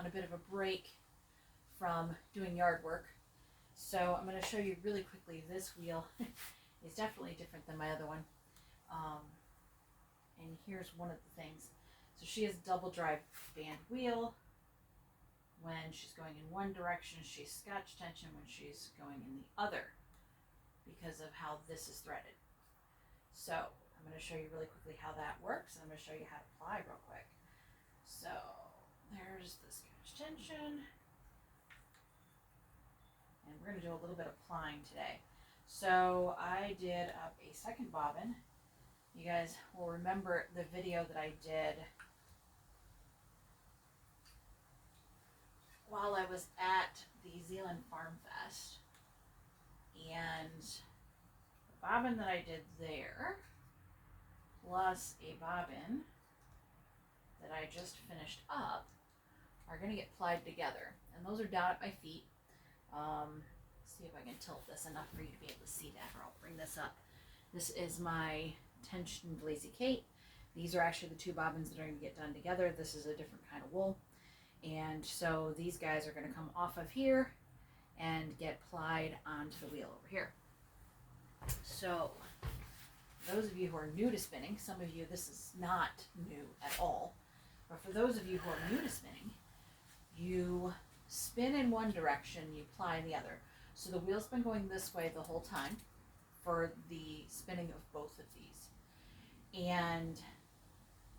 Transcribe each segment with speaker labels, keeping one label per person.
Speaker 1: on a bit of a break from doing yard work. So I'm going to show you really quickly. This wheel is definitely different than my other one. And here's one of the things. So she has double drive band wheel. When she's going in one direction, she's scotch tension. When she's going in the other, because of how this is threaded. So I'm going to show you really quickly how that works. And I'm going to show you how to ply real quick. So there's the scotch tension. And we're going to do a little bit of plying today. So I did up a second bobbin. You guys will remember the video that I did while I was at the Zealand Farm Fest. And the bobbin that I did there, plus a bobbin that I just finished up, are going to get plied together. And those are down at my feet. See if I can tilt this enough for you to be able to see that, or I'll bring this up. This is my tensioned lazy Kate. These are actually the two bobbins that are going to get done together. This is a different kind of wool. And so these guys are going to come off of here and get plied onto the wheel over here. So those of you who are new to spinning, some of you this is not new at all, but for those of you who are new to spinning, you spin in one direction, you ply in the other. So the wheel's been going this way the whole time for the spinning of both of these. And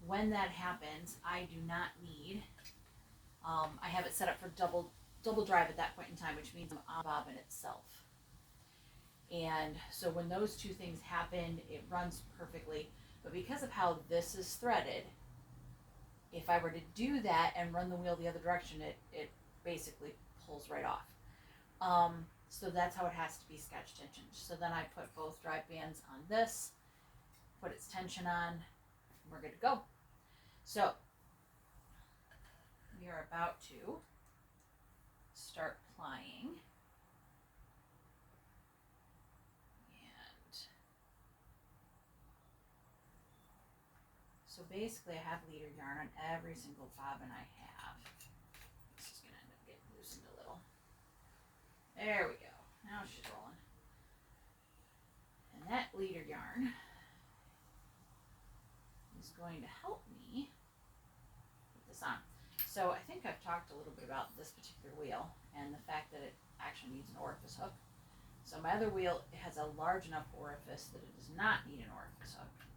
Speaker 1: when that happens, I do not need, I have it set up for double drive at that point in time, which means I'm on bobbin itself. And so when those two things happen, it runs perfectly. But because of how this is threaded, if I were to do that and run the wheel the other direction, it basically pulls right off. So that's how it has to be scotch tension. So then I put both drive bands on this, put its tension on, and we're good to go. So we are about to start plying. And so basically I have leader yarn on every single bobbin I have. This is going to end up getting loosened a little. There we go. Now she's rolling. And that leader yarn is going to help me put this on. So I think I've talked a little bit about this particular wheel and the fact that it actually needs an orifice hook. So my other wheel has a large enough orifice that it does not need an orifice hook.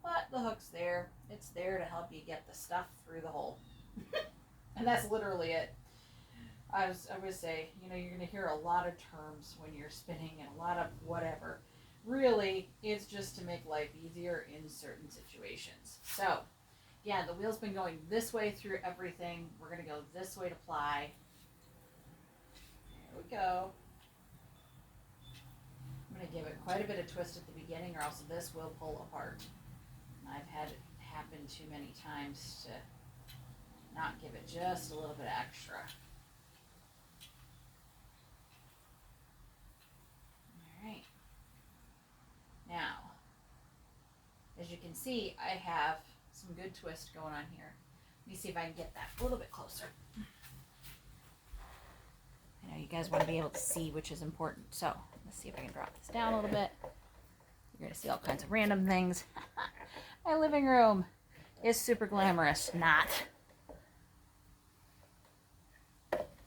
Speaker 1: But the hook's there. It's there to help you get the stuff through the hole. And that's literally it. I would say, you know, you're going to hear a lot of terms when you're spinning and a lot of whatever. Really, it's just to make life easier in certain situations. So, yeah, the wheel's been going this way through everything. We're going to go this way to ply. There we go. I'm going to give it quite a bit of twist at the beginning, or else this will pull apart. And I've had it happen too many times to not give it just a little bit extra. Alright. Now, as you can see, I have some good twist going on here. Let me see if I can get that a little bit closer. I know you guys want to be able to see, which is important. So, let's see if I can drop this down a little bit. You're going to see all kinds of random things. My living room is super glamorous. Not.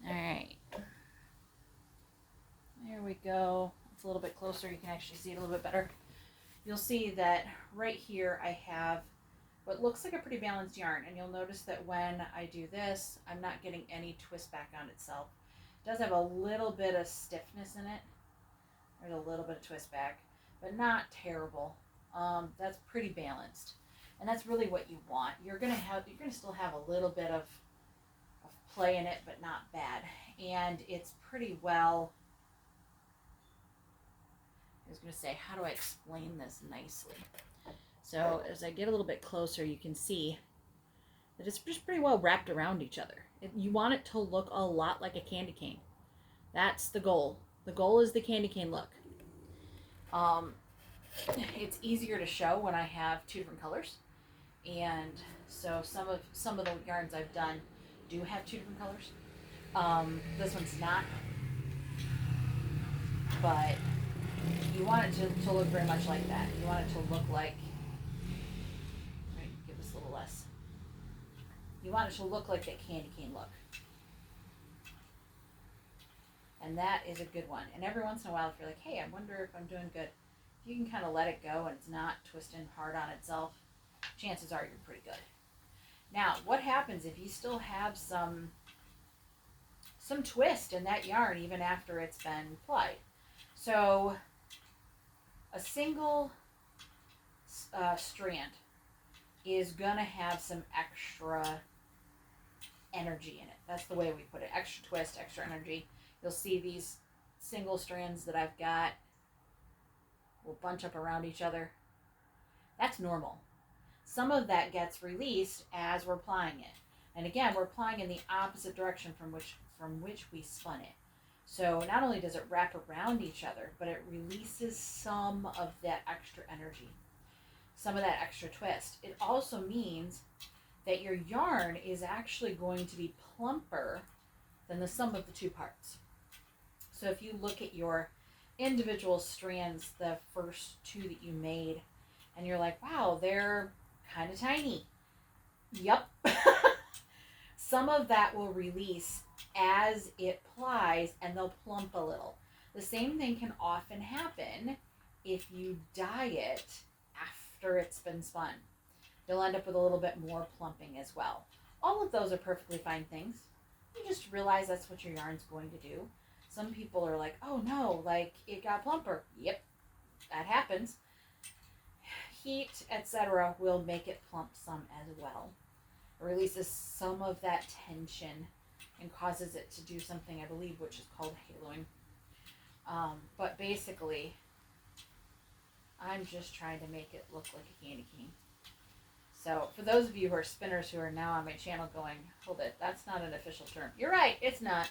Speaker 1: Alright. There we go. It's a little bit closer. You can actually see it a little bit better. You'll see that right here I have what looks like a pretty balanced yarn. And you'll notice that when I do this, I'm not getting any twist back on itself. It does have a little bit of stiffness in it. There's a little bit of twist back, but not terrible. That's pretty balanced. And that's really what you want. You're gonna still have a little bit of play in it, but not bad. And it's pretty well, I was going to say, how do I explain this nicely? So as I get a little bit closer, you can see that it's just pretty well wrapped around each other. You want it to look a lot like a candy cane. That's the goal. The goal is the candy cane look. It's easier to show when I have two different colors. And so some of the yarns I've done, do have two different colors. This one's not, but you want it to look very much like that. You want it to look like, right, give this a little less. You want it to look like that candy cane look. And that is a good one. And every once in a while, if you're like, hey, I wonder if I'm doing good, if you can kind of let it go and it's not twisting hard on itself, chances are you're pretty good. Now, what happens if you still have some twist in that yarn even after it's been plied? So a single strand is gonna have some extra energy in it. That's the way we put it. Extra twist, extra energy. You'll see these single strands that I've got will bunch up around each other. That's normal. Some of that gets released as we're plying it. And again, we're plying in the opposite direction from which we spun it. So not only does it wrap around each other, but it releases some of that extra energy, some of that extra twist. It also means that your yarn is actually going to be plumper than the sum of the two parts. So if you look at your individual strands, the first two that you made, and you're like, wow, they're kind of tiny. Yep. Some of that will release as it plies and they'll plump a little. The same thing can often happen if you dye it after it's been spun. You'll end up with a little bit more plumping as well. All of those are perfectly fine things. You just realize that's what your yarn's going to do. Some people are like, oh no, like it got plumper. Yep, that happens. Heat, etc. will make it plump some as well. It releases some of that tension and causes it to do something, I believe, which is called haloing. But basically, I'm just trying to make it look like a candy cane. So for those of you who are spinners who are now on my channel going, hold it, that's not an official term. You're right, it's not.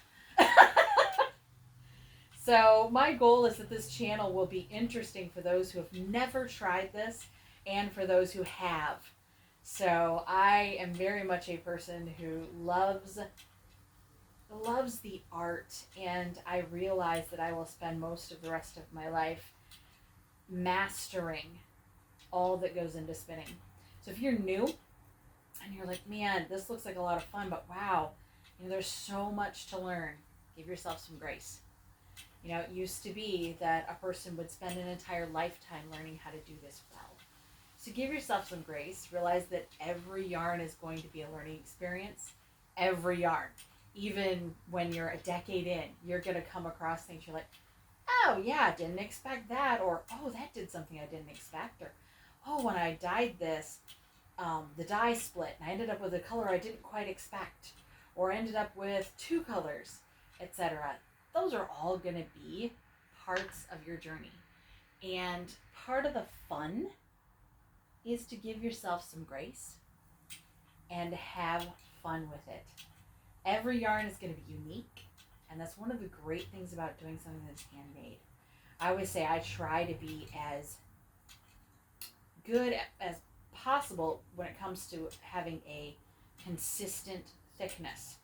Speaker 1: So my goal is that this channel will be interesting for those who have never tried this and for those who have. So I am very much a person who loves the art, and I realize that I will spend most of the rest of my life mastering all that goes into spinning. So if you're new and you're like, man, this looks like a lot of fun, but wow, there's so much to learn, give yourself some grace. It used to be that a person would spend an entire lifetime learning how to do this well. So give yourself some grace. Realize that every yarn is going to be a learning experience. Every yarn. Even when you're a decade in, you're going to come across things you're like, oh yeah, didn't expect that. Or, oh, that did something I didn't expect. Or, oh, when I dyed this, the dye split and I ended up with a color I didn't quite expect. Or ended up with two colors, etc. Those are all going to be parts of your journey. And part of the fun is to give yourself some grace and have fun with it. Every yarn is going to be unique, and that's one of the great things about doing something that's handmade. I always say I try to be as good as possible when it comes to having a consistent thickness.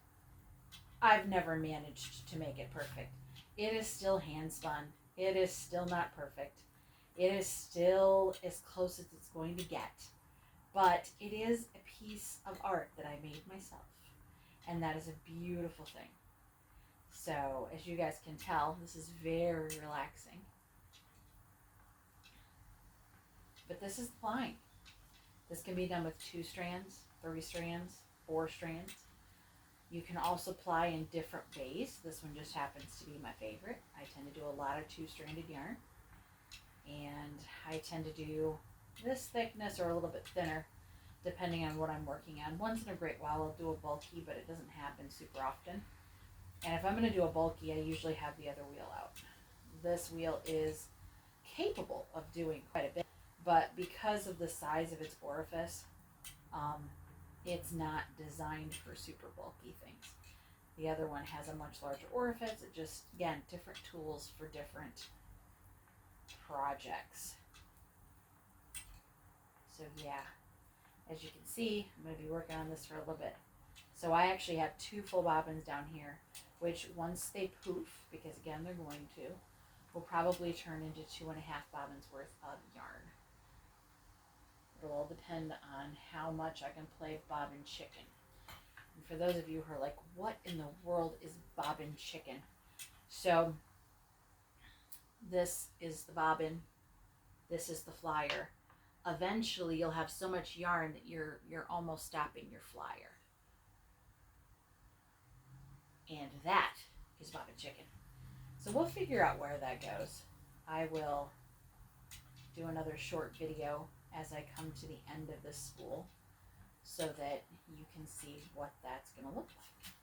Speaker 1: I've never managed to make it perfect. It is still hand spun. It is still not perfect. It is still as close as it's going to get. But it is a piece of art that I made myself. And that is a beautiful thing. So, as you guys can tell, this is very relaxing. But this is plying. This can be done with 2 strands, 3 strands, 4 strands. You can also ply in different ways. This one just happens to be my favorite. I tend to do a lot of 2-stranded yarn. And I tend to do this thickness or a little bit thinner, depending on what I'm working on. Once in a great while I'll do a bulky, but it doesn't happen super often. And if I'm going to do a bulky, I usually have the other wheel out. This wheel is capable of doing quite a bit, but because of the size of its orifice, it's not designed for super bulky things. The other one has a much larger orifice. It just, again, different tools for different projects. So yeah, as you can see, I'm going to be working on this for a little bit. So I actually have 2 full bobbins down here, which once they poof, because again they're going to, will probably turn into 2.5 bobbins worth of yarn. It'll all depend on how much I can play bobbin chicken. And for those of you who are like, what in the world is bobbin chicken? So this is the bobbin, this is the flyer. Eventually you'll have so much yarn that you're almost stopping your flyer. And that is bobbin chicken. So we'll figure out where that goes. I will do another short video as I come to the end of this spool so that you can see what that's going to look like.